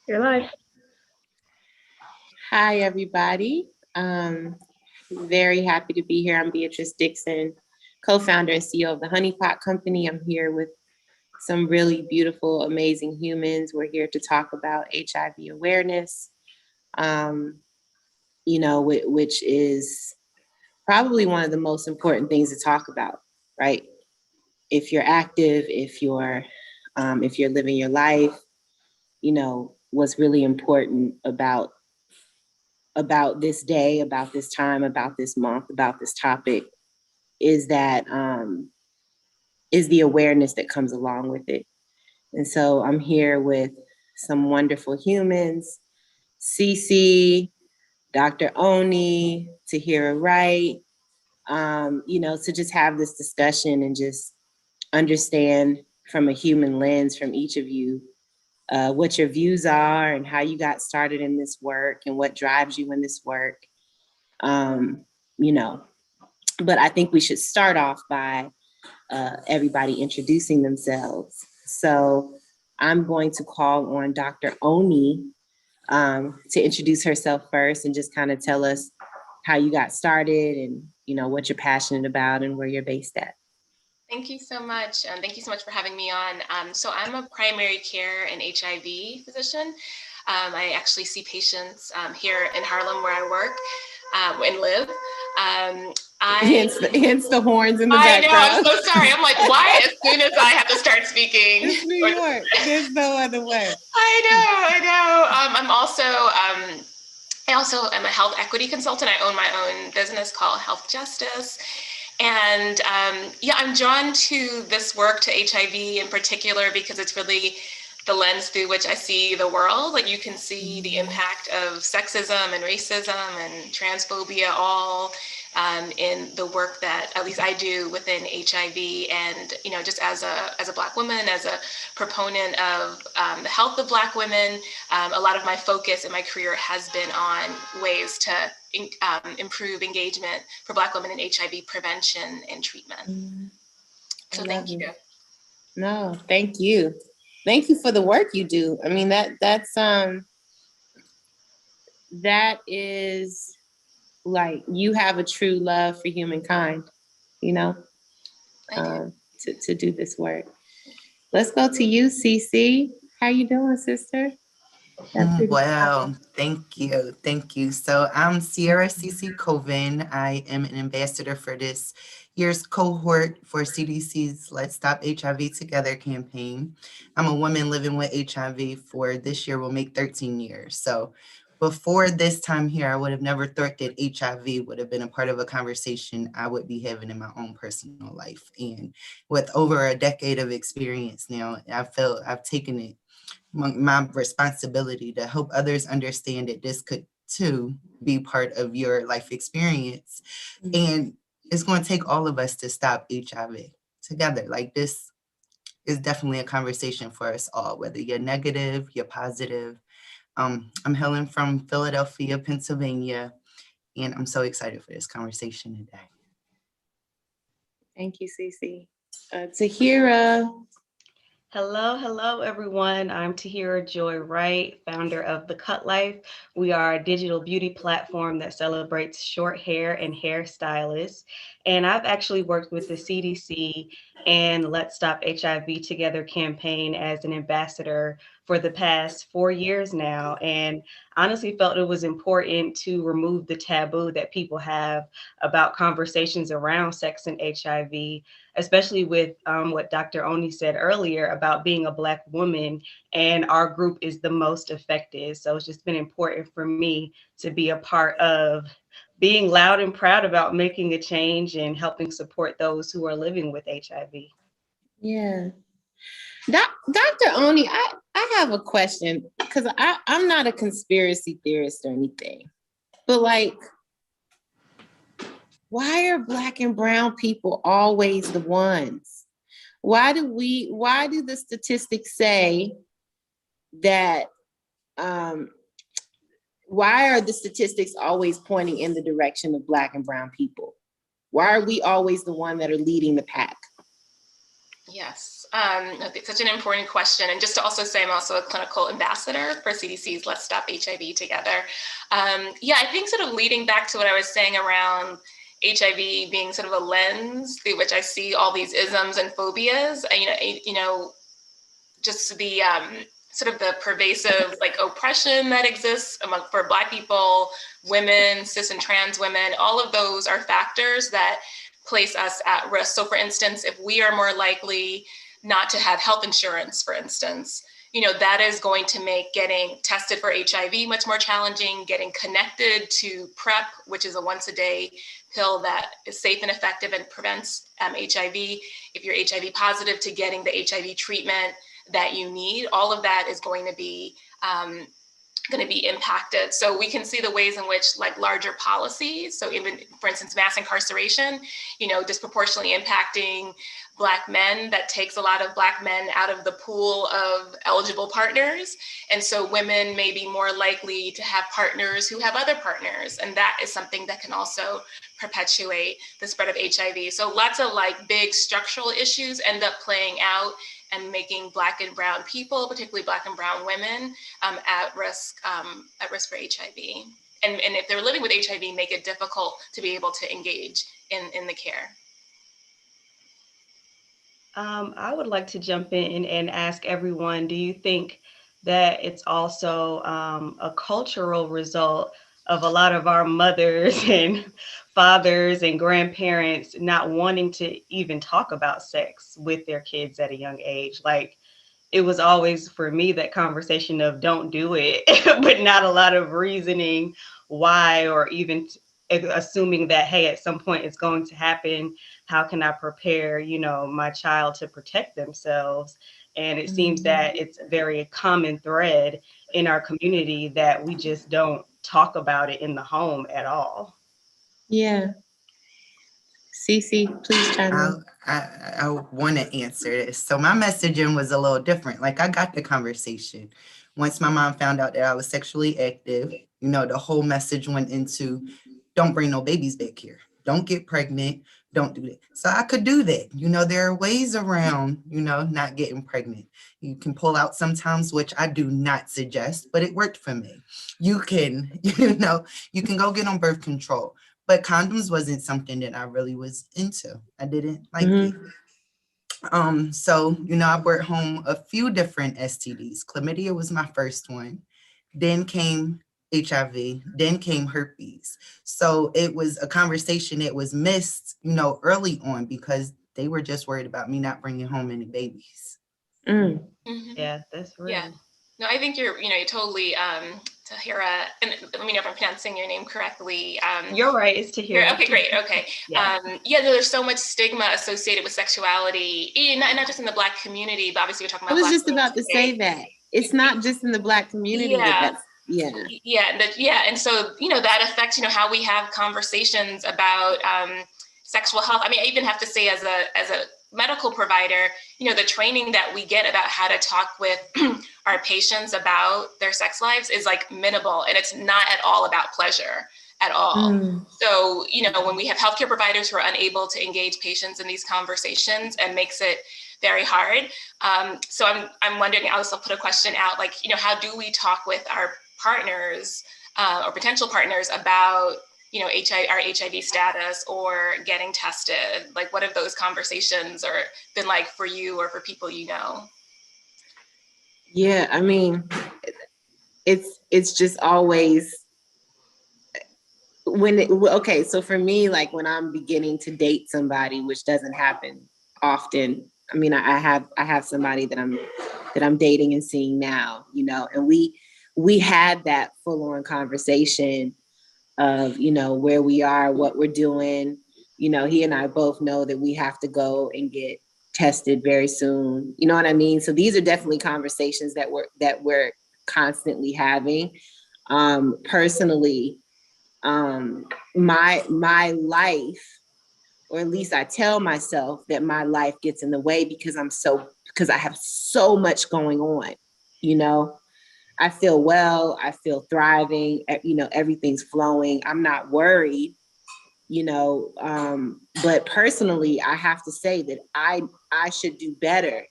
You're live. Hi, everybody. Very happy to be here. I'm Beatrice Dixon, co-founder and CEO of the Honeypot Company. I'm here with some really beautiful, amazing humans. We're here to talk about HIV awareness, which is probably one of the most important things to talk about, right? If you're active, if you're living your life, what's really important about this day, about this time, about this month, about this topic is that is the awareness that comes along with it. And so I'm here with some wonderful humans, CiCi, Dr. Oni, Tahira Wright, to just have this discussion and just understand from a human lens from each of you what your views are and how you got started in this work and what drives you in this work. Um, you know, but I think we should start off by everybody introducing themselves. So I'm going to call on Dr. Oni to introduce herself first and just kind of tell us how you got started and what you're passionate about and where you're based at. Thank you so much. Thank you so much for having me on. So I'm a primary care and HIV physician. I actually see patients here in Harlem where I work and live. Hence the horns in the background. I know, I'm so sorry. I'm like, why as soon as I have to start speaking? It's New York. There's no other way. I know. I also am a health equity consultant. I own my own business called Health Justice. And I'm drawn to this work, to HIV in particular, because it's really the lens through which I see the world. Like, you can see the impact of sexism and racism and transphobia all in the work that at least I do within HIV. And, just as a Black woman, as a proponent of the health of Black women, a lot of my focus in my career has been on ways to improve engagement for Black women in HIV prevention and treatment. So thank you. No, thank you. Thank you for the work you do. I mean, that is like, you have a true love for humankind, to do this work. Let's go to you, CiCi. How you doing, sister? Well, thank you. So I'm Ciara Covin. I am an ambassador for this year's cohort for CDC's Let's Stop HIV Together campaign. I'm a woman living with HIV for this year will make 13 years. So before this time here, I would have never thought that HIV would have been a part of a conversation I would be having in my own personal life. And with over a decade of experience now, I feel I've taken it my responsibility to help others understand that this could too be part of your life experience. And it's going to take all of us to stop HIV together. Like, this is definitely a conversation for us all, whether you're negative, you're positive. I'm hailing from Philadelphia, Pennsylvania, and I'm so excited for this conversation today. Thank you, CiCi. Tahira. Hello, everyone. I'm Tahira Joy Wright, founder of The Cut Life. We are a digital beauty platform that celebrates short hair and hairstylists. And I've actually worked with the CDC and Let's Stop HIV Together campaign as an ambassador for the past 4 years now, and honestly felt it was important to remove the taboo that people have about conversations around sex and HIV, especially with what Dr. Oni said earlier about being a Black woman, and our group is the most affected. So it's just been important for me to be a part of being loud and proud about making a change and helping support those who are living with HIV. Yeah. Dr. Oni, I have a question, because I'm not a conspiracy theorist or anything, but like, why are Black and brown people always the ones? Why do the statistics say that, why are the statistics always pointing in the direction of Black and brown people? Why are we always the one that are leading the pack? Yes. It's such an important question. And just to also say, I'm also a clinical ambassador for CDC's Let's Stop HIV Together. I think sort of leading back to what I was saying around HIV being sort of a lens through which I see all these isms and phobias, just the sort of the pervasive like oppression that exists for Black people, women, cis and trans women. All of those are factors that place us at risk. So for instance, if we are more likely not to have health insurance, for instance, that is going to make getting tested for HIV much more challenging, getting connected to PrEP, which is a once a day pill that is safe and effective and prevents HIV. If you're HIV positive, to getting the HIV treatment that you need, all of that is going to be impacted. So we can see the ways in which like larger policies, so even for instance, mass incarceration, disproportionately impacting Black men, that takes a lot of Black men out of the pool of eligible partners. And so women may be more likely to have partners who have other partners. And that is something that can also perpetuate the spread of HIV. So lots of like big structural issues end up playing out and making Black and brown people, particularly Black and brown women, at risk for HIV. And if they're living with HIV, make it difficult to be able to engage in the care. I would like to jump in and ask everyone, do you think that it's also a cultural result of a lot of our mothers and fathers and grandparents not wanting to even talk about sex with their kids at a young age? Like, it was always for me that conversation of don't do it, but not a lot of reasoning why, or even assuming that, hey, at some point it's going to happen. How can I prepare, my child to protect themselves? And it seems that it's a very common thread in our community that we just don't talk about it in the home at all. Yeah. CiCi, please chime in. I want to answer this. So my messaging was a little different. Like, I got the conversation. Once my mom found out that I was sexually active, the whole message went into, don't bring no babies back here. Don't get pregnant. Don't do that. So I could do that. There are ways around, not getting pregnant. You can pull out sometimes, which I do not suggest, but it worked for me. You can, you can go get on birth control. But condoms wasn't something that I really was into. I didn't like it. So, I brought home a few different STDs. Chlamydia was my first one. Then came HIV, then came herpes. So it was a conversation that was missed, early on, because they were just worried about me not bringing home any babies. Yeah, that's real. Yeah. No, I think you're totally, Tahira, and let me know if I'm pronouncing your name correctly. You're right, it's Tahira. Okay, great, okay. Yeah. There's so much stigma associated with sexuality, not just in the Black community, but obviously we're talking about I was Black just about to say that. It's not just in the Black community. And so, that affects, how we have conversations about sexual health. I mean, I even have to say as a medical provider, the training that we get about how to talk with our patients about their sex lives is like minimal, and it's not at all about pleasure at all. So, when we have healthcare providers who are unable to engage patients in these conversations, and makes it very hard. So I'm wondering, I'll also put a question out, like, how do we talk with our partners or potential partners about our HIV status or getting tested? Like, what have those conversations been like for you or for people you know? Yeah, I mean, it's just always so for me, like when I'm beginning to date somebody, which doesn't happen often. I mean, I have somebody that I'm dating and seeing now, and we had that full-on conversation of, where we are, what we're doing. He and I both know that we have to go and get tested very soon. You know what I mean? So these are definitely conversations that we're constantly having. Personally, my life, or at least I tell myself that my life gets in the way because I have so much going on. I feel well, I feel thriving, everything's flowing. I'm not worried, but personally, I have to say that I should do better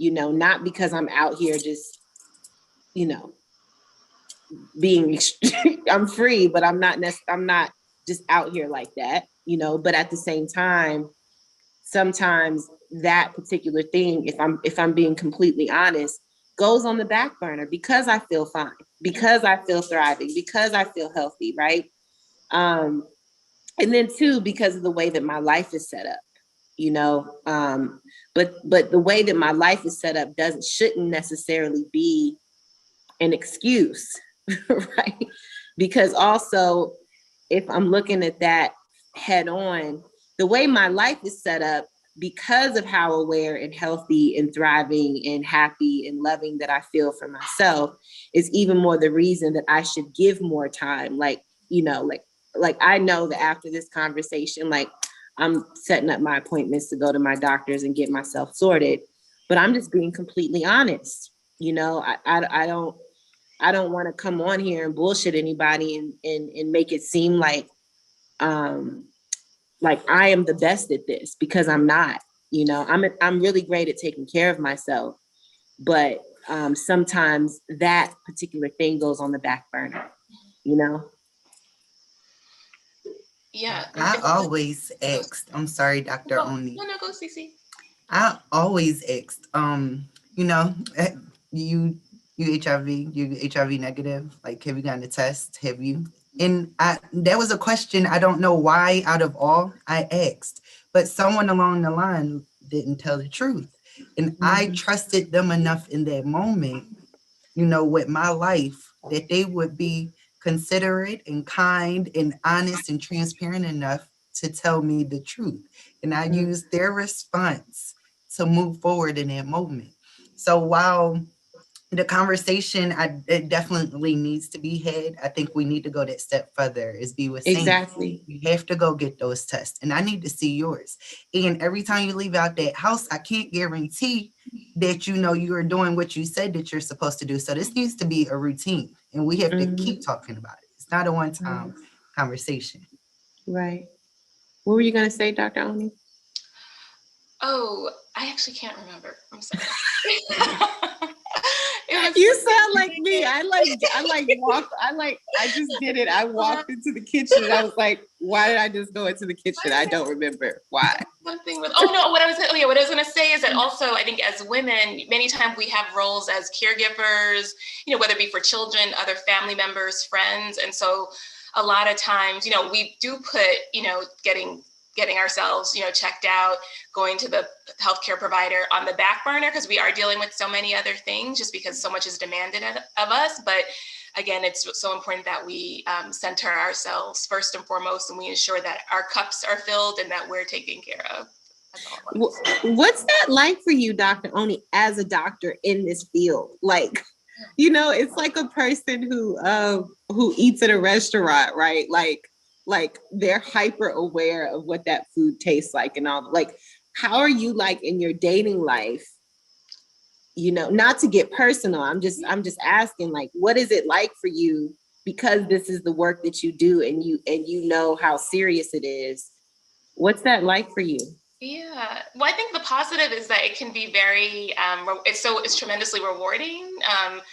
not because I'm out here just, being, I'm free, but I'm not just out here like that, but at the same time, sometimes that particular thing, if I'm being completely honest, goes on the back burner because I feel fine, because I feel thriving, because I feel healthy, right? And then two, because of the way that my life is set up, but the way that my life is set up shouldn't necessarily be an excuse, right? Because also, if I'm looking at that head on, the way my life is set up, because of how aware and healthy and thriving and happy and loving that I feel for myself, is even more the reason that I should give more time. Like I know that after this conversation, like I'm setting up my appointments to go to my doctors and get myself sorted, but I'm just being completely honest. I don't want to come on here and bullshit anybody and make it seem like I am the best at this, because I'm not. I'm really great at taking care of myself, but sometimes that particular thing goes on the back burner. Yeah. I always asked. I'm sorry, Dr. Oni. No, go, CiCi. I always asked. You HIV, you HIV negative. Like, have you gotten a test? Have you? And that was a question. I don't know why. Out of all, I asked, but someone along the line didn't tell the truth, and I trusted them enough in that moment, with my life, that they would be considerate and kind and honest and transparent enough to tell me the truth. And I used their response to move forward in that moment. So while the conversation, it definitely needs to be had, I think we need to go that step further, as B was saying. Exactly. You have to go get those tests, and I need to see yours. And every time you leave out that house, I can't guarantee that you are doing what you said that you're supposed to do. So this needs to be a routine, and we have to keep talking about it. It's not a one-time conversation. Right. What were you going to say, Dr. Oni? Oh, I actually can't remember. I'm sorry. You sound like me. I just did it. I walked into the kitchen and I was like, why did I just go into the kitchen? I don't remember why. What I was going to say is that also, I think as women, many times we have roles as caregivers, whether it be for children, other family members, friends. And so a lot of times, we do put, getting ourselves, checked out, going to the healthcare provider on the back burner, because we are dealing with so many other things, just because so much is demanded of us. But again, it's so important that we center ourselves first and foremost, and we ensure that our cups are filled and that we're taken care of. What's that like for you, Dr. Oni, as a doctor in this field? Like, it's like a person who eats at a restaurant, right? Like they're hyper aware of what that food tastes like and all. Like, how are you like in your dating life? Not to get personal, I'm just asking, like, what is it like for you, because this is the work that you do and you know how serious it is. What's that like for you? Yeah, well, I think the positive is that it can be very, it's tremendously rewarding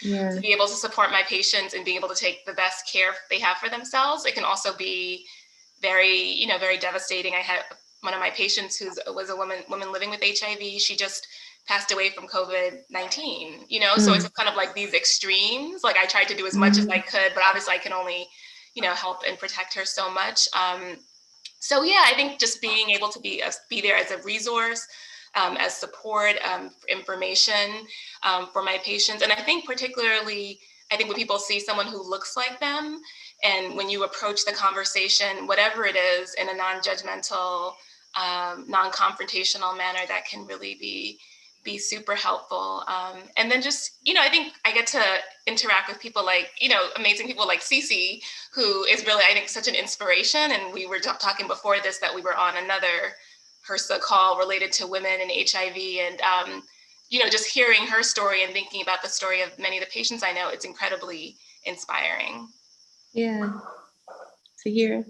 to be able to support my patients and being able to take the best care they have for themselves. It can also be very, very devastating. I had one of my patients who was a woman living with HIV. She just passed away from COVID-19, so it's kind of like these extremes. Like, I tried to do as much as I could, but obviously I can only, help and protect her so much. So yeah, I think just being able to be there as a resource, as support, information for my patients. And I think particularly, when people see someone who looks like them, and when you approach the conversation, whatever it is, in a non-judgmental, non-confrontational manner, that can really be super helpful. And then just, I think I get to interact with people like, amazing people like CiCi, who is really, I think, such an inspiration. And we were talking before this, that we were on another HRSA call related to women and HIV. And, just hearing her story and thinking about the story of many of the patients I know, it's incredibly inspiring. Yeah. Tahira?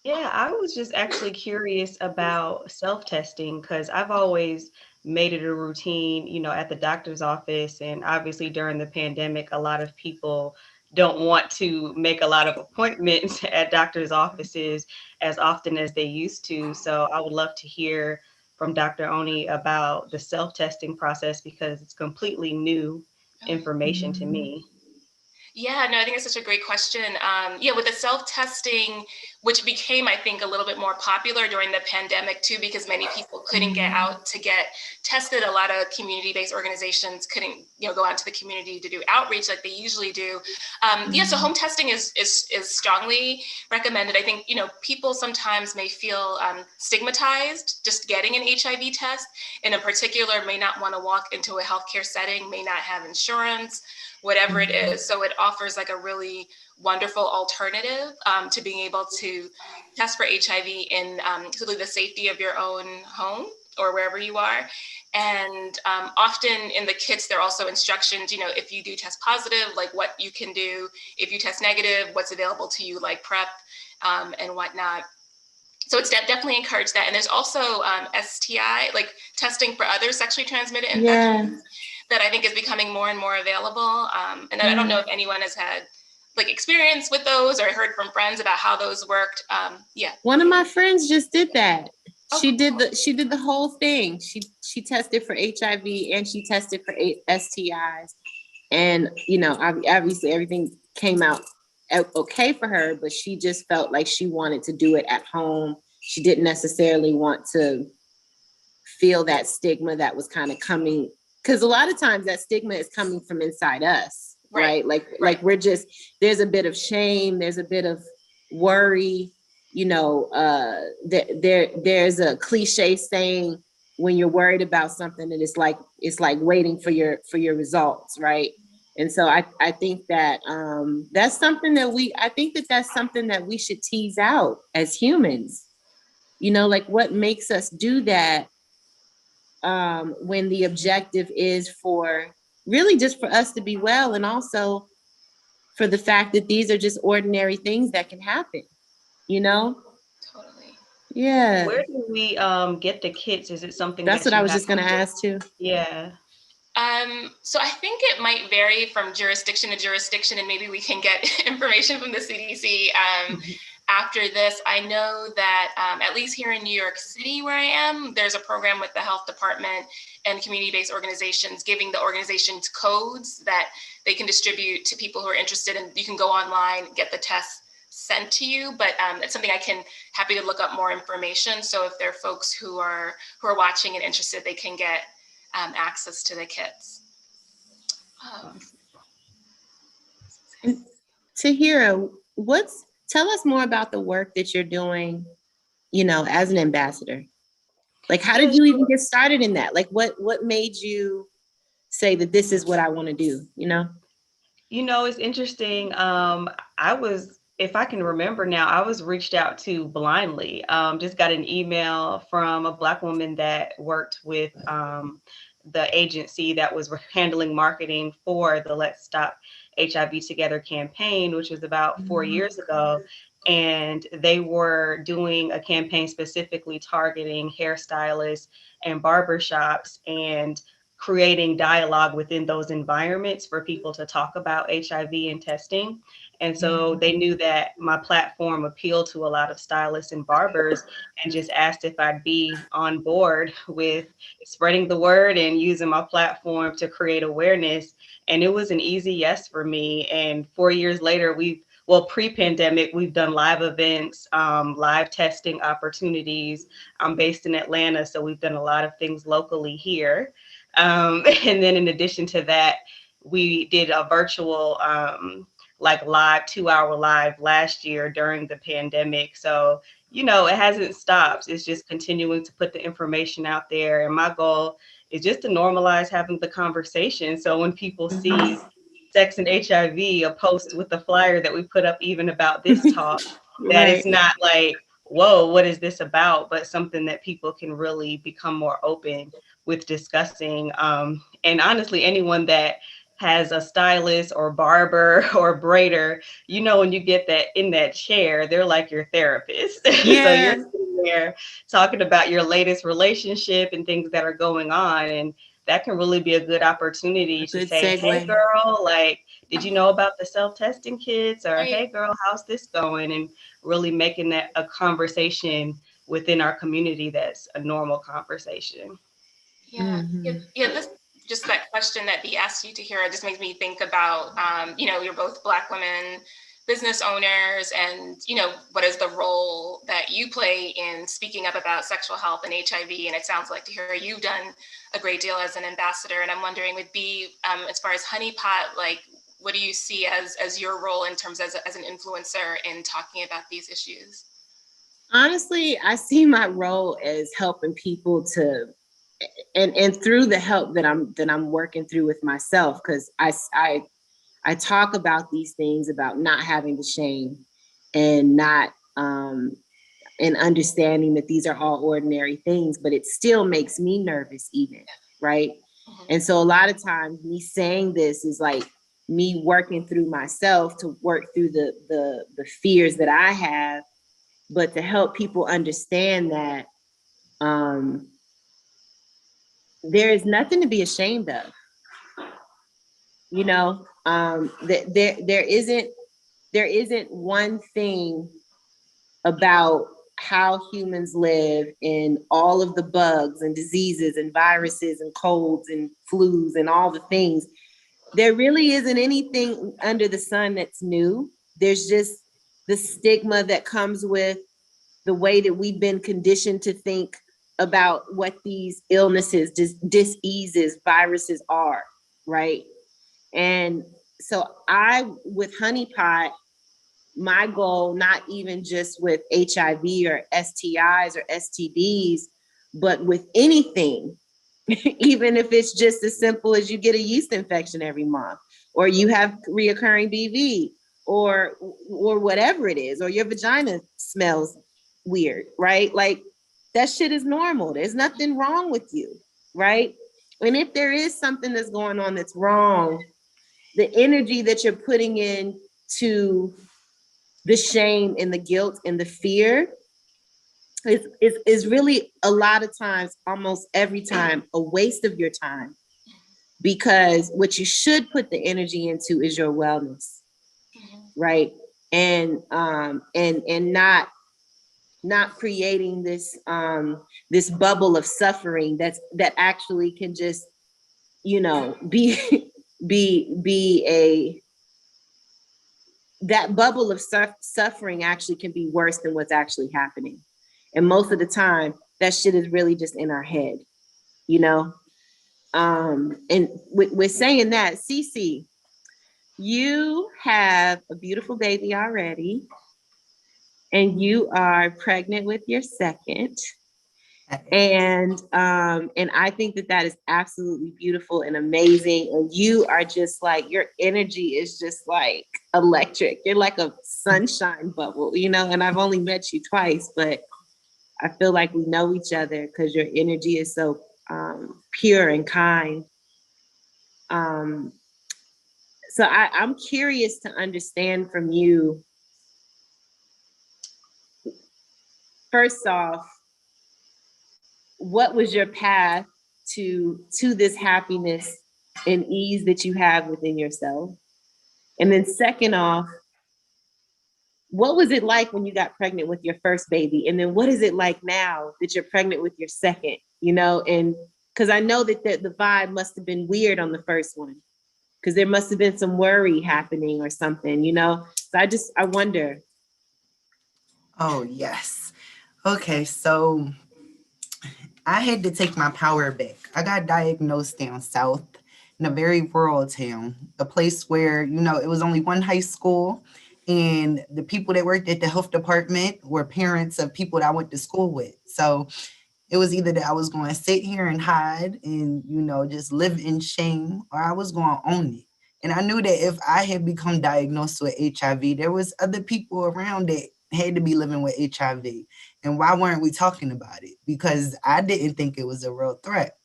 Yeah, I was just actually curious about self-testing, because I've always made it a routine, you know, at the doctor's office. And obviously during the pandemic, a lot of people don't want to make a lot of appointments at doctor's offices as often as they used to. So I would love to hear from Dr. Oni about the self-testing process because it's completely new information to me. Yeah, no, I think it's such a great question. Yeah, with the self-testing, which became, I think, a little bit more popular during the pandemic too, because many people couldn't get out to get tested. A lot of community-based organizations couldn't, go out to the community to do outreach like they usually do. Yeah, so home testing is strongly recommended. I think, people sometimes may feel stigmatized just getting an HIV test, and in particular may not want to walk into a healthcare setting, may not have insurance, whatever it is. So it offers like a really wonderful alternative to being able to test for HIV in really the safety of your own home or wherever you are. And often in the kits, there are also instructions, if you do test positive, like what you can do. If you test negative, what's available to you, like PrEP and whatnot. So it's definitely encouraged that. And there's also STI, like testing for other sexually transmitted infections that I think is becoming more and more available. And I don't know if anyone has had like experience with those or heard from friends about how those worked. Yeah. One of my friends just did that. Oh, She did the whole thing. She tested for HIV and she tested for STIs. And, obviously everything came out okay for her, but she just felt like she wanted to do it at home. She didn't necessarily want to feel that stigma that was kind of coming, because a lot of times that stigma is coming from inside us, right? Like we're just, there's a bit of shame, there's a bit of worry, there's a cliche saying when you're worried about something that it's like waiting for your results, right? And so I think that that's something that that's something that we should tease out as humans, like what makes us do that when the objective is for really just for us to be well, and also for the fact that these are just ordinary things that can happen, Totally. Yeah. Where do we get the kits? Is it something that's what I was just going to ask too? Yeah. So I think it might vary from jurisdiction to jurisdiction, and maybe we can get information from the CDC after this. I know that at least here in New York City, where I am, there's a program with the health department and community-based organizations giving the organizations codes that they can distribute to people who are interested, and you can go online, get the test sent to you. But it's something happy to look up more information. So if there are folks who are watching and interested, they can get access to the kits. Tahira, tell us more about the work that you're doing, as an ambassador. Like, how did you even get started in that? Like, what made you say that this is what I want to do, It's interesting. If I can remember now, I was reached out to blindly. Just got an email from a Black woman that worked with the agency that was handling marketing for the Let's Stop HIV Together campaign, which was about 4 years ago. And they were doing a campaign specifically targeting hairstylists and barbershops and creating dialogue within those environments for people to talk about HIV and testing. And so they knew that my platform appealed to a lot of stylists and barbers, and just asked if I'd be on board with spreading the word and using my platform to create awareness. And it was an easy yes for me. And 4 years later, pre-pandemic, we've done live events, live testing opportunities. I'm based in Atlanta, so we've done a lot of things locally here. And then in addition to that, we did a virtual live 2-hour live last year during the pandemic. So, it hasn't stopped. It's just continuing to put the information out there. And my goal is just to normalize having the conversation. So when people see Sex and HIV, a post with the flyer that we put up even about this talk, that it's not like, whoa, what is this about? But something that people can really become more open with discussing. And honestly, anyone that has a stylist or barber or braider, you know, when you get that in that chair, they're like your therapist. Yeah. So you're sitting there talking about your latest relationship and things that are going on. And that can really be a good opportunity to good say, hey, segue. girl, like, did you know about the self-testing kits? Or, Right. hey, girl, how's this going? And really making that a conversation within our community that's a normal conversation. Yeah, yeah. This just that question that he asked you, Tahira, just makes me think about, you know, you're both Black women business owners, and you know, what is the role that you play in speaking up about sexual health and HIV? And it sounds like, Tahira, you've done a great deal as an ambassador. And I'm wondering, would be as far as Honey Pot, like, what do you see as your role in terms as an influencer in talking about these issues? Honestly, I see my role as helping people to, and through the help that I'm working through with myself, because I talk about these things, about not having the shame and not and understanding that these are all ordinary things, but it still makes me nervous even, right? And so a lot of times me saying this is like me working through myself to work through the fears that I have, but to help people understand that there is nothing to be ashamed of. You know, that there isn't one thing about how humans live and all of the bugs and diseases and viruses and colds and flus and all the things. There really isn't anything under the sun that's new. There's just the stigma that comes with the way that we've been conditioned to think about what these illnesses, diseases, viruses are, right? And so with Honey Pot, my goal, not even just with HIV or STIs or STDs, but with anything, even if it's just as simple as you get a yeast infection every month, or you have reoccurring BV, or whatever it is, or your vagina smells weird, right? Like, that shit is normal. There's nothing wrong with you, right? And if there is something that's going on that's wrong, the energy that you're putting in to the shame and the guilt and the fear is really a lot of times, almost every time, a waste of your time, because what you should put the energy into is your wellness, right? And not creating this bubble of suffering that actually can just, you know, be a that bubble of suffering actually can be worse than what's actually happening. And most of the time, that shit is really just in our head, you know? And with saying that, CiCi, you have a beautiful baby already, and you are pregnant with your second. And I think that is absolutely beautiful and amazing. And you are just like, your energy is just like electric. You're like a sunshine bubble, you know. And I've only met you twice, but I feel like we know each other because your energy is so pure and kind. So I'm curious to understand from you, first off, what was your path to this happiness and ease that you have within yourself? And then second off, what was it like when you got pregnant with your first baby? And then what is it like now that you're pregnant with your second, you know? And because I know that the vibe must have been weird on the first one, because there must have been some worry happening or something, you know? So I wonder. Oh, yes. Okay, so I had to take my power back. I got diagnosed down south in a very rural town, a place where, you know, it was only one high school, and the people that worked at the health department were parents of people that I went to school with. So it was either that I was going to sit here and hide and, you know, just live in shame, or I was going to own it. And I knew that if I had become diagnosed with HIV, there was other people around that had to be living with HIV. And why weren't we talking about it? Because I didn't think it was a real threat.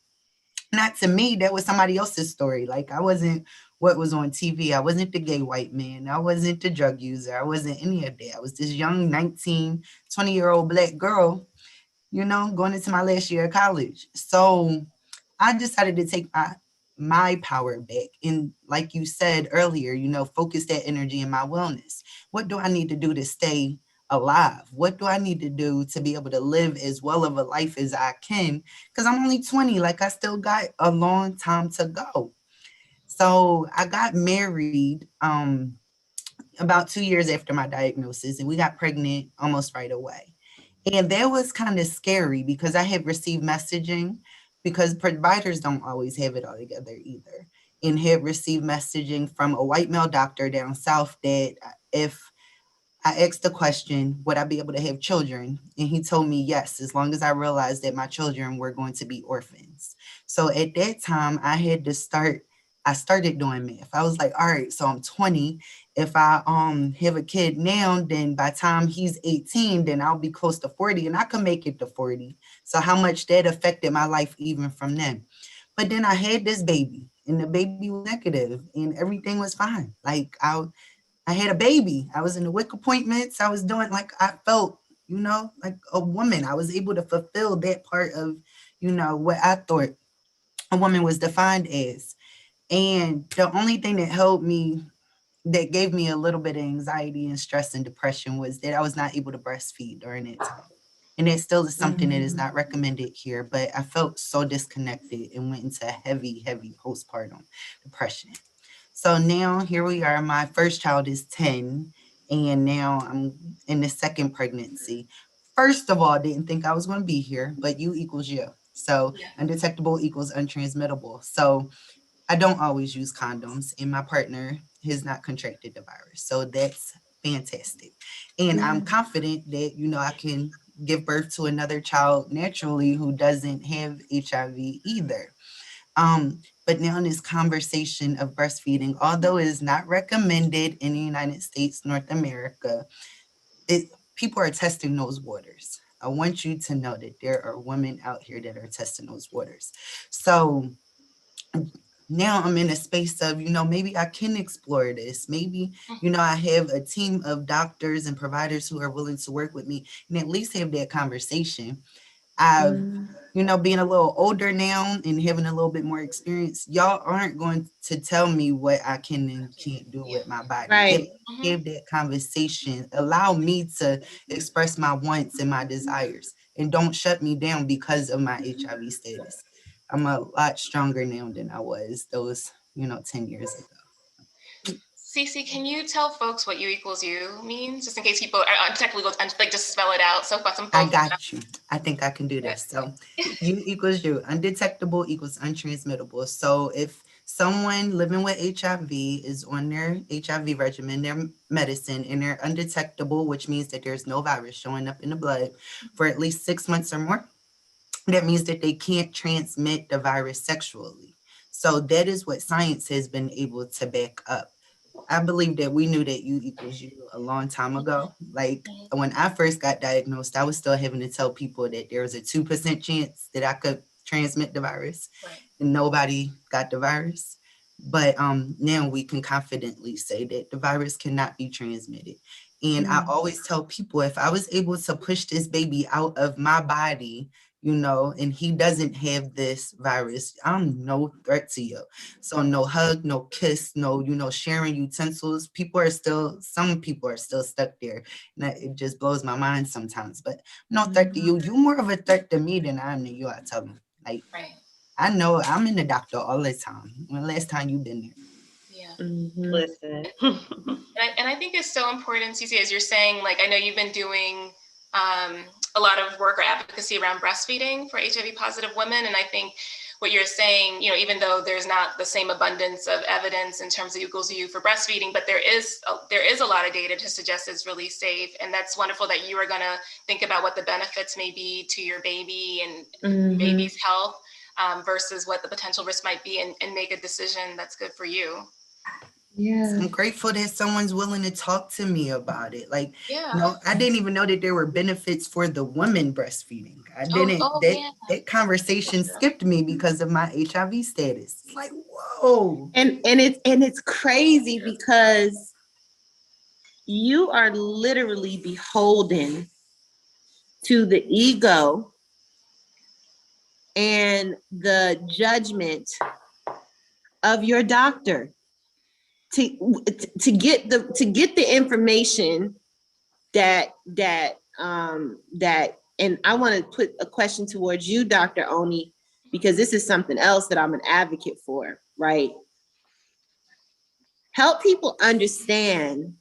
Not to me, that was somebody else's story. Like, I wasn't what was on TV. I wasn't the gay white man. I wasn't the drug user. I wasn't any of that. I was this young 19, 20-year-old Black girl, going into my last year of college. So I decided to take my power back. And like you said earlier, focus that energy in my wellness. What do I need to do to stay alive? What do I need to do to be able to live as well of a life as I can? Because I'm only 20, like I still got a long time to go. So I got married about 2 years after my diagnosis, and we got pregnant almost right away. And that was kind of scary because I had received messaging, because providers don't always have it all together either, and had received messaging from a white male doctor down south that if I asked the question, would I be able to have children? And he told me yes, as long as I realized that my children were going to be orphans. So at that time, I started doing math. I was like, all right, so I'm 20. If I have a kid now, then by the time he's 18, then I'll be close to 40 and I can make it to 40. So how much that affected my life even from then. But then I had this baby and the baby was negative and everything was fine. Like I had a baby. I was in the WIC appointments. I was doing like I felt, like a woman. I was able to fulfill that part of, what I thought a woman was defined as. And the only thing that gave me a little bit of anxiety and stress and depression was that I was not able to breastfeed during that time. And it still is something that is not recommended here, but I felt so disconnected and went into heavy, heavy postpartum depression. So now here we are. My first child is 10, and now I'm in the second pregnancy. First of all, I didn't think I was going to be here, but U equals you. So undetectable equals untransmittable. So I don't always use condoms, and my partner has not contracted the virus. So that's fantastic. And I'm confident that, I can give birth to another child naturally who doesn't have HIV either. But now in this conversation of breastfeeding, although it is not recommended in the United States, North America, people are testing those waters. I want you to know that there are women out here that are testing those waters. So now I'm in a space of, maybe I can explore this. Maybe, I have a team of doctors and providers who are willing to work with me and at least have that conversation. I've, being a little older now and having a little bit more experience, y'all aren't going to tell me what I can and can't do with my body. Right. Have that conversation. Allow me to express my wants and my desires, and don't shut me down because of my HIV status. I'm a lot stronger now than I was those, 10 years ago. CiCi, can you tell folks what U equals U means, just in case people are technically like just spell it out? So for some folks, I got you. I think I can do this. So U equals U. Undetectable equals untransmittable. So if someone living with HIV is on their HIV regimen, their medicine, and they're undetectable, which means that there's no virus showing up in the blood for at least 6 months or more, that means that they can't transmit the virus sexually. So that is what science has been able to back up. I believe that we knew that U equals U a long time ago. Like when I first got diagnosed, I was still having to tell people that there was a 2% chance that I could transmit the virus, and nobody got the virus. But now we can confidently say that the virus cannot be transmitted. And I always tell people, if I was able to push this baby out of my body, and he doesn't have this virus, I'm no threat to you. So no hug, no kiss, no, sharing utensils. Some people are still stuck there. And it just blows my mind sometimes, but no threat to you. You're more of a threat to me than I am to you, I tell them. Like, I know I'm in the doctor all the time. When the last time you been there? Listen. And I think it's so important, CiCi, as you're saying, like, I know you've been doing a lot of work or advocacy around breastfeeding for HIV positive women. And I think what you're saying, even though there's not the same abundance of evidence in terms of U equals U for breastfeeding, but there is a lot of data to suggest it's really safe. And that's wonderful that you are going to think about what the benefits may be to your baby and baby's health versus what the potential risk might be, and make a decision that's good for you. Yeah. I'm grateful that someone's willing to talk to me about it. Like, Yeah. I didn't even know that there were benefits for the woman breastfeeding. I didn't, Yeah. that conversation skipped me because of my HIV status. It's like, whoa. And it's crazy because you are literally beholden to the ego and the judgment of your doctor to get the information that and I want to put a question towards you, Dr. Oni, because this is something else that I'm an advocate for, right? Help people understand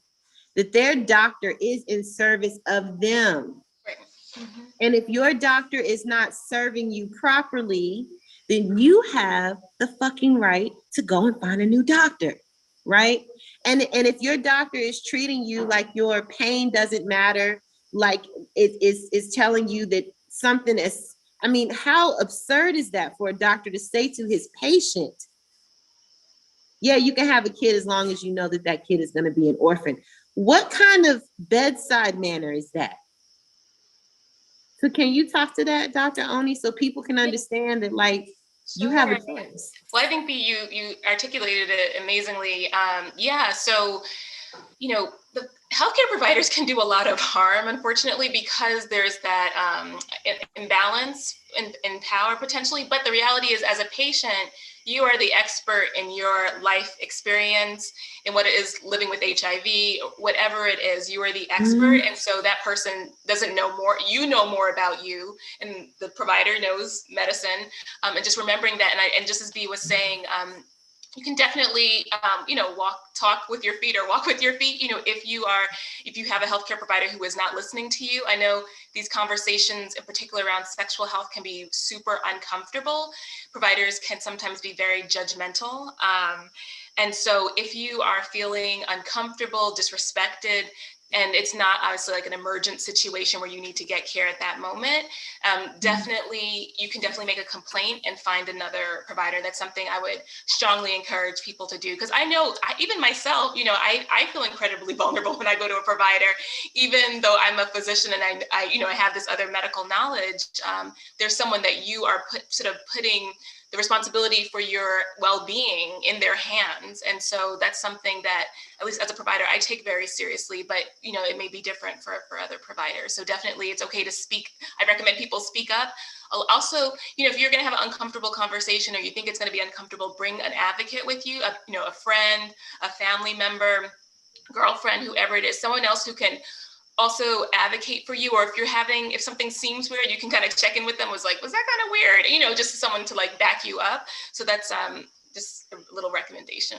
that their doctor is in service of them. Right. Mm-hmm. And if your doctor is not serving you properly, then you have the fucking right to go and find a new doctor, right? And if your doctor is treating you like your pain doesn't matter, like it is telling you that something is, I mean, how absurd is that for a doctor to say to his patient, yeah, you can have a kid as long as you know that that kid is going to be an orphan. What kind of bedside manner is that? So can you talk to that, Dr. Oni, so people can understand that, like, you have a choice? Well, I think you articulated it amazingly. So, the healthcare providers can do a lot of harm, unfortunately, because there's that imbalance in power potentially. But the reality is, as a patient, you are the expert in your life experience, in what it is living with HIV, whatever it is, you are the expert. And so that person doesn't know more, you know more about you, and the provider knows medicine. And just remembering that, and just as B was saying, you can definitely, talk with your feet or walk with your feet. If you have a healthcare provider who is not listening to you. I know these conversations, in particular around sexual health, can be super uncomfortable. Providers can sometimes be very judgmental. And so if you are feeling uncomfortable, disrespected, and it's not obviously like an emergent situation where you need to get care at that moment, you can definitely make a complaint and find another provider. That's something I would strongly encourage people to do. Because I know, even myself, I feel incredibly vulnerable when I go to a provider, even though I'm a physician and I have this other medical knowledge. There's someone that you are putting the responsibility for your well-being in their hands. And so that's something that, at least as a provider, I take very seriously, but it may be different for other providers. So definitely it's okay to speak. I recommend people speak up. Also, if you're going to have an uncomfortable conversation or you think it's going to be uncomfortable, bring an advocate with you, a friend, a family member, girlfriend, whoever it is, someone else who can also advocate for you. Or if something seems weird, you can kind of check in with them, was that kind of weird, just someone to back you up. So that's just a little recommendation.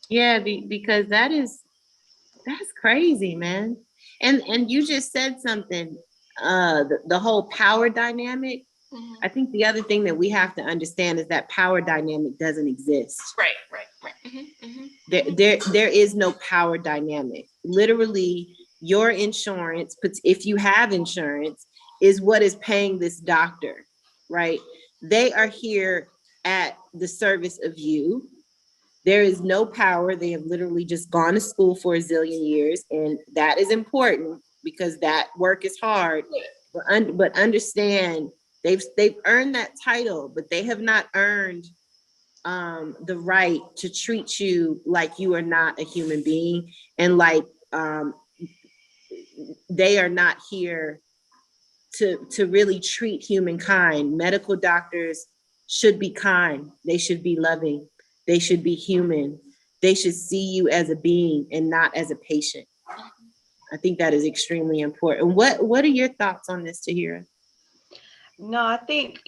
Yeah, because that's crazy, man. And you just said something, the whole power dynamic. Mm-hmm. I think the other thing that we have to understand is that power dynamic doesn't exist. Right. Mm-hmm. Mm-hmm. There is no power dynamic. Literally, your insurance, if you have insurance, is what is paying this doctor, right? They are here at the service of you. There is no power. They have literally just gone to school for a zillion years, and that is important because that work is hard. But understand, they've earned that title, but they have not earned the right to treat you like you are not a human being, and like they are not here to really treat humankind. Medical doctors should be kind. They should be loving. They should be human. They should see you as a being and not as a patient. I think that is extremely important. What are your thoughts on this, Tahira? No, I think,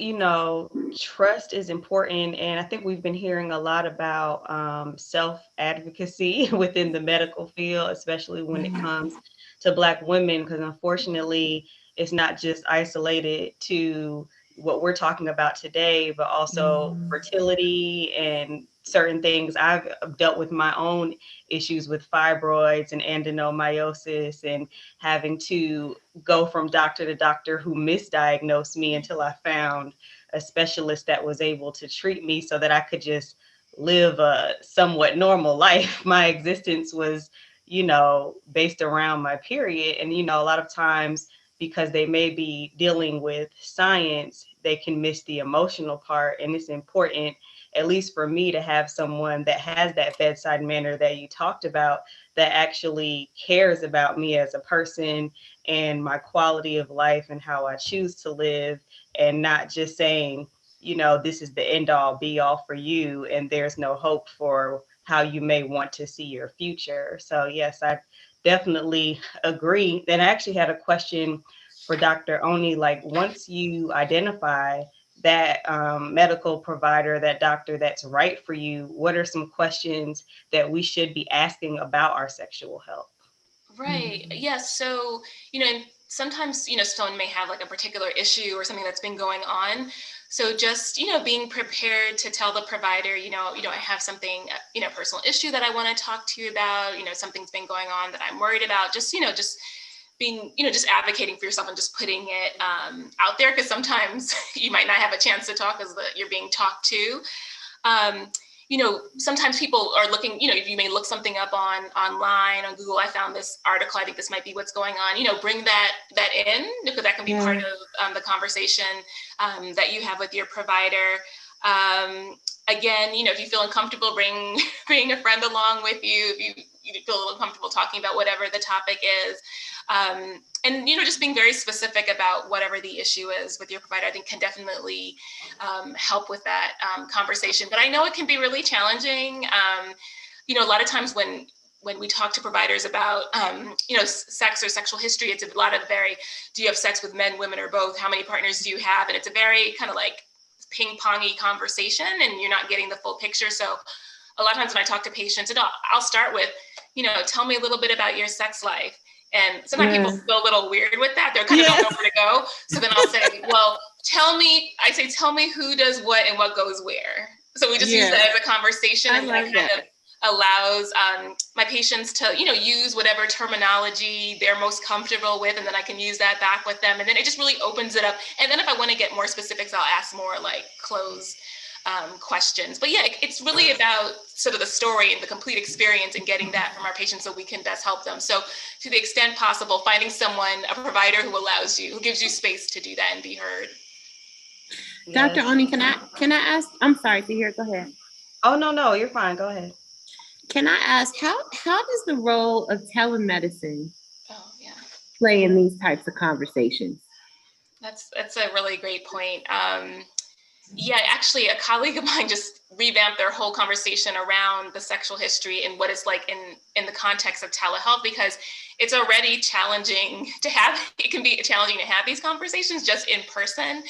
trust is important. And I think we've been hearing a lot about self-advocacy within the medical field, especially when it comes to Black women, because unfortunately, it's not just isolated to what we're talking about today, but also fertility and certain things. I've dealt with my own issues with fibroids and adenomyosis, and having to go from doctor to doctor who misdiagnosed me until I found a specialist that was able to treat me so that I could just live a somewhat normal life. My existence was, based around my period. And, a lot of times, because they may be dealing with science, they can miss the emotional part. And it's important, at least for me, to have someone that has that bedside manner that you talked about, that actually cares about me as a person and my quality of life and how I choose to live, and not just saying, this is the end all be all for you, and there's no hope for how you may want to see your future. So, yes, I definitely agree. And I actually had a question for Dr. Oni. Like, once you identify that medical provider, that doctor that's right for you, what are some questions that we should be asking about our sexual health? Right. Yes. So, and sometimes, someone may have like a particular issue or something that's been going on. So just, being prepared to tell the provider, I have something, personal issue that I want to talk to you about, something's been going on that I'm worried about. Just, just being, just advocating for yourself and just putting it out there, because sometimes you might not have a chance to talk because you're being talked to. Sometimes people are looking, you may look something up online on Google. I found this article. I think this might be what's going on. Bring that in, because that can be part of the conversation that you have with your provider. Again, if you feel uncomfortable, bring a friend along with you. If you feel a little comfortable talking about whatever the topic is. And, just being very specific about whatever the issue is with your provider, I think can definitely help with that conversation. But I know it can be really challenging. A lot of times when we talk to providers about, sex or sexual history, it's a lot of do you have sex with men, women, or both? How many partners do you have? And it's a very kind of like ping-pongy conversation, and you're not getting the full picture. So a lot of times when I talk to patients, I'll start with, tell me a little bit about your sex life. And sometimes people feel a little weird with that. They're kind of don't know where to go. So then I'll say, well, tell me who does what and what goes where. So we just use that as a conversation, and that kind of allows my patients to, use whatever terminology they're most comfortable with, and then I can use that back with them. And then it just really opens it up. And then if I want to get more specifics, I'll ask more like closed questions. But yeah, it's really about sort of the story and the complete experience and getting that from our patients so we can best help them. So to the extent possible, finding a provider who gives you space to do that and be heard. Dr. Oni, can I ask? I'm sorry, Tahira, go ahead. Oh, no, you're fine. Go ahead. Can I ask, how does the role of telemedicine play in these types of conversations? That's a really great point. Actually, a colleague of mine just revamped their whole conversation around the sexual history and what it's like in the context of telehealth, because it's already challenging to have. It can be challenging to have these conversations just in person,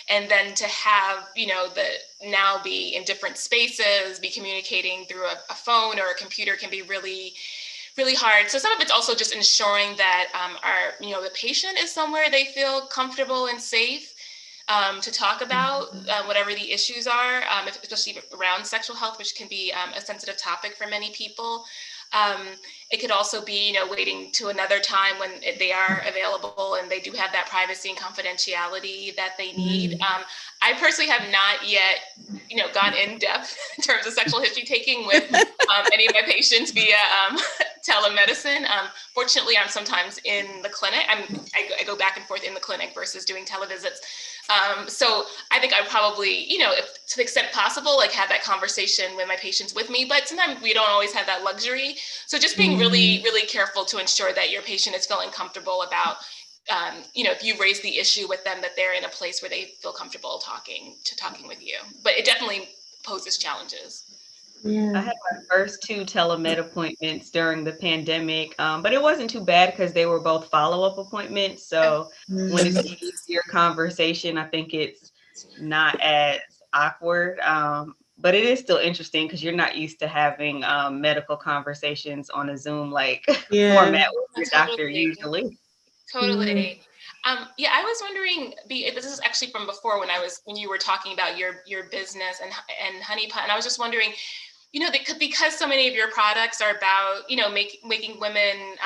and then to have now be in different spaces, be communicating through a phone or a computer can be really, really hard. So some of it's also just ensuring that the patient is somewhere they feel comfortable and safe to talk about whatever the issues are, especially around sexual health, which can be a sensitive topic for many people. It could also be, waiting to another time when they are available and they do have that privacy and confidentiality that they need. I personally have not yet, gone in depth in terms of sexual history taking with any of my patients via telemedicine. Fortunately, I'm sometimes in the clinic. I go back and forth in the clinic versus doing televisits. So I think I probably, if to the extent possible, like have that conversation with my patients with me, but sometimes we don't always have that luxury. So just being really, really careful to ensure that your patient is feeling comfortable about, if you raise the issue with them, that they're in a place where they feel comfortable talking with you. But it definitely poses challenges. I had my first 2 telemed appointments during the pandemic, but it wasn't too bad because they were both follow-up appointments. So when it's an easier conversation, I think it's not as awkward. But it is still interesting because you're not used to having medical conversations on a Zoom format with your doctor usually. Totally. I was wondering, this is actually from before when you were talking about your business and Honeypot, and I was just wondering, because so many of your products are about, making women,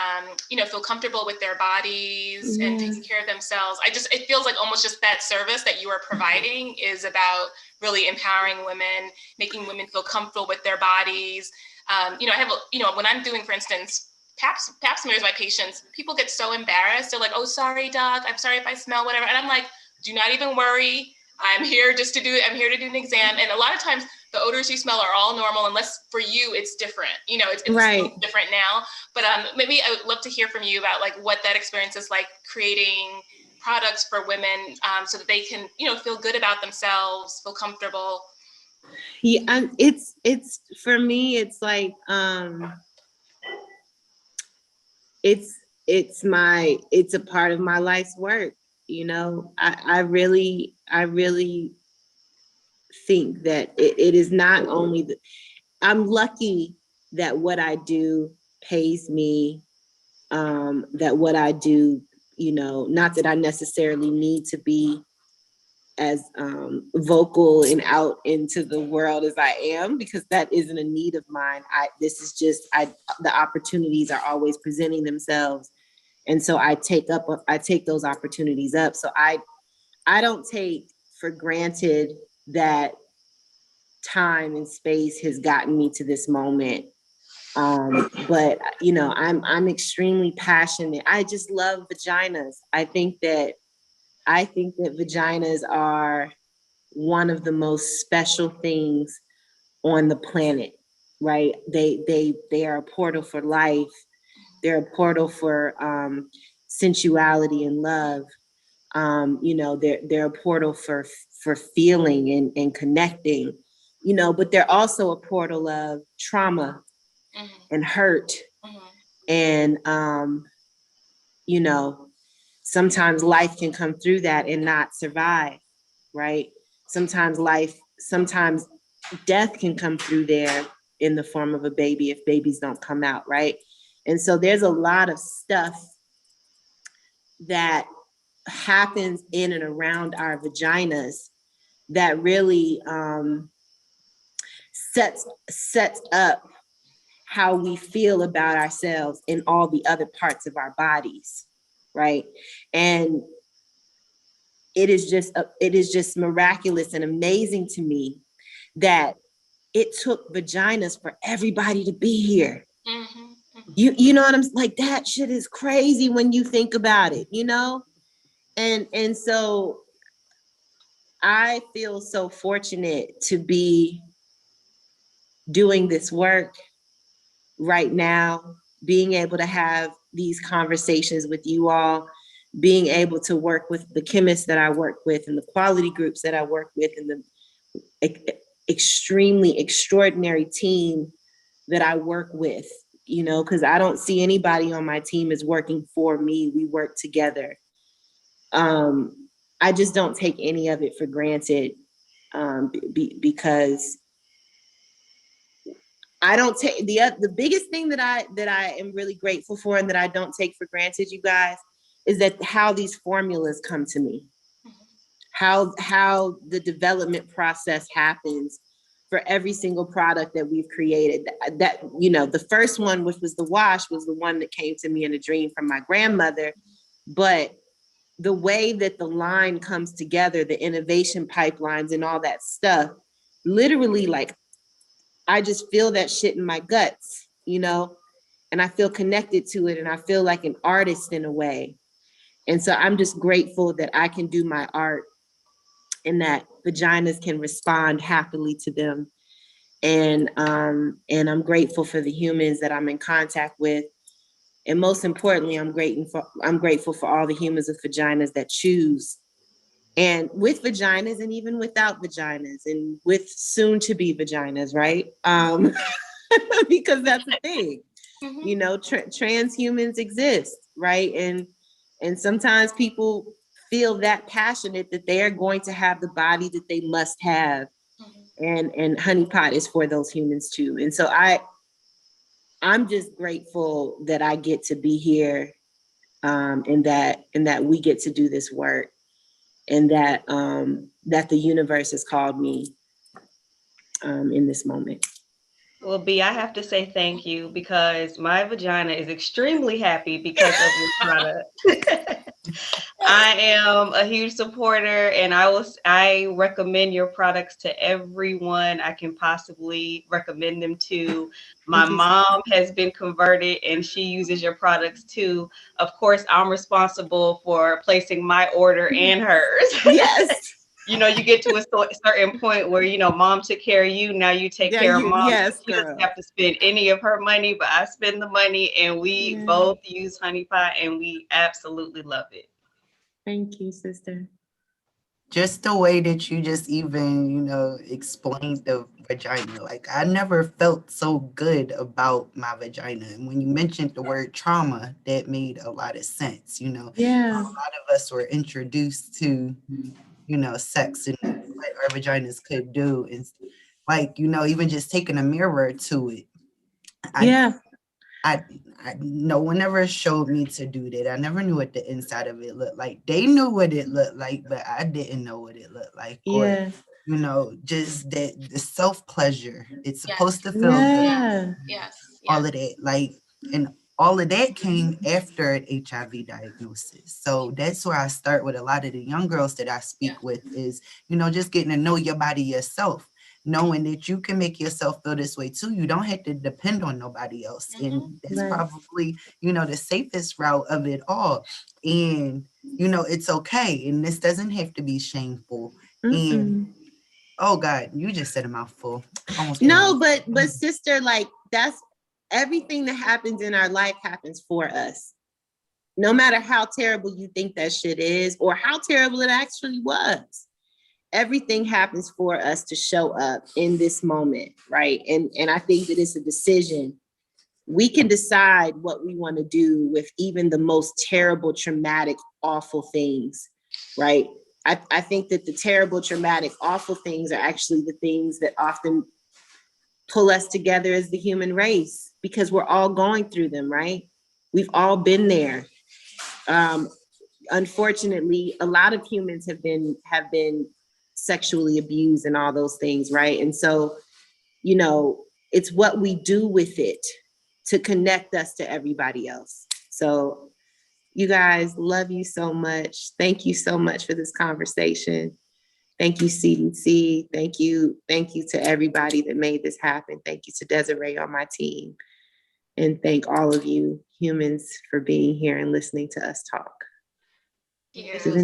feel comfortable with their bodies and taking care of themselves. It feels like almost just that service that you are providing is about really empowering women, making women feel comfortable with their bodies. I have, when I'm doing, for instance, pap smears my patients, people get so embarrassed. They're like, "Oh, sorry, doc. I'm sorry if I smell, whatever." And I'm like, do not even worry. I'm here to do an exam. And a lot of times the odors you smell are all normal, unless for you it's different. It's Right. different now. But maybe I would love to hear from you about like what that experience is like, creating products for women, so that they can, feel good about themselves, feel comfortable. Yeah, it's for me, it's like it's a part of my life's work. I really think that it is not only I'm lucky that what I do pays me, that what I do, not that I necessarily need to be as vocal and out into the world as I am, because that isn't a need of mine. The opportunities are always presenting themselves. And so I take those opportunities up. So I don't take for granted that time and space has gotten me to this moment. But I'm extremely passionate. I just love vaginas. I think that vaginas are one of the most special things on the planet, right? They are a portal for life. They're a portal for sensuality and love. They're a portal for feeling and connecting, but they're also a portal of trauma and hurt. And sometimes life can come through that and not survive, right? Sometimes death can come through there in the form of a baby if babies don't come out, right? And so there's a lot of stuff that happens in and around our vaginas that really sets up how we feel about ourselves in all the other parts of our bodies, right? And it is just miraculous and amazing to me that it took vaginas for everybody to be here. You know what I'm like? That shit is crazy when you think about it, and so I feel so fortunate to be doing this work right now, being able to have these conversations with you all, being able to work with the chemists that I work with and the quality groups that I work with and the extremely extraordinary team that I work with, because I don't see anybody on my team as working for me. We work together. I just don't take any of it for granted, because I don't take the biggest thing that I am really grateful for and that I don't take for granted, you guys, is that how these formulas come to me, how the development process happens for every single product that we've created. That the first one, which was the wash, was the one that came to me in a dream from my grandmother, but the way that the line comes together, the innovation pipelines and all that stuff, literally, like, I just feel that shit in my guts, and I feel connected to it, and I feel like an artist in a way. And so I'm just grateful that I can do my art and that vaginas can respond happily to them. And I'm grateful for the humans that I'm in contact with. And most importantly, I'm grateful for all the humans with vaginas that choose, and with vaginas and even without vaginas and with soon to be vaginas, right? Because that's the thing, trans humans exist, right? And sometimes people feel that passionate that they are going to have the body that they must have. And Honey Pot is for those humans too. And so I'm just grateful that I get to be here, and that we get to do this work, and that the universe has called me in this moment. Well, B, I have to say thank you because my vagina is extremely happy because of your product. I am a huge supporter and I recommend your products to everyone I can possibly recommend them to. My Thank you. mom has been converted and she uses your products too. Of course, I'm responsible for placing my order and hers. Yes. You know, you get to a certain point where, you know, mom took care of you. Now you take Yeah, care of mom. So yes, she doesn't girl. have to spend any of her money, but I spend the money and we Yeah. both use Honey Pot and we absolutely love it. Thank you, sister. Just the way that you just even, explained the vagina. Like, I never felt so good about my vagina. And when you mentioned the word trauma, that made a lot of sense. A Yeah. lot of us were introduced to, sex and what our vaginas could do. And like, even just taking a mirror to it. Yeah. I no one ever showed me to do that. I never knew what the inside of it looked like. They knew what it looked like, but I didn't know what it looked like. Or, Yeah. just that the self-pleasure. It's supposed to Yes. feel good. Yeah. Yes. All of that. Like, and all of that came after an HIV diagnosis. So that's where I start with a lot of the young girls that I speak with is, just getting to know your body yourself, knowing that you can make yourself feel this way too. You don't have to depend on nobody else. And that's Right. probably, the safest route of it all. And, it's okay. And this doesn't have to be shameful. And oh God, you just said a mouthful. Almost No, but sister, like that's everything that happens in our life happens for us. No matter how terrible you think that shit is or how terrible it actually was. Everything happens for us to show up in this moment, right? And I think that it's a decision. We can decide what we want to do with even the most terrible, traumatic, awful things, right? I think that the terrible, traumatic, awful things are actually the things that often pull us together as the human race because we're all going through them, right? We've all been there. Unfortunately, a lot of humans have been sexually abused and all those things, right? And so, it's what we do with it to connect us to everybody else. So you guys, love you so much. Thank you so much for this conversation. Thank you, CDC. Thank you to everybody that made this happen. Thank you to Desiree on my team. And thank all of you humans for being here and listening to us talk. Yeah. This was the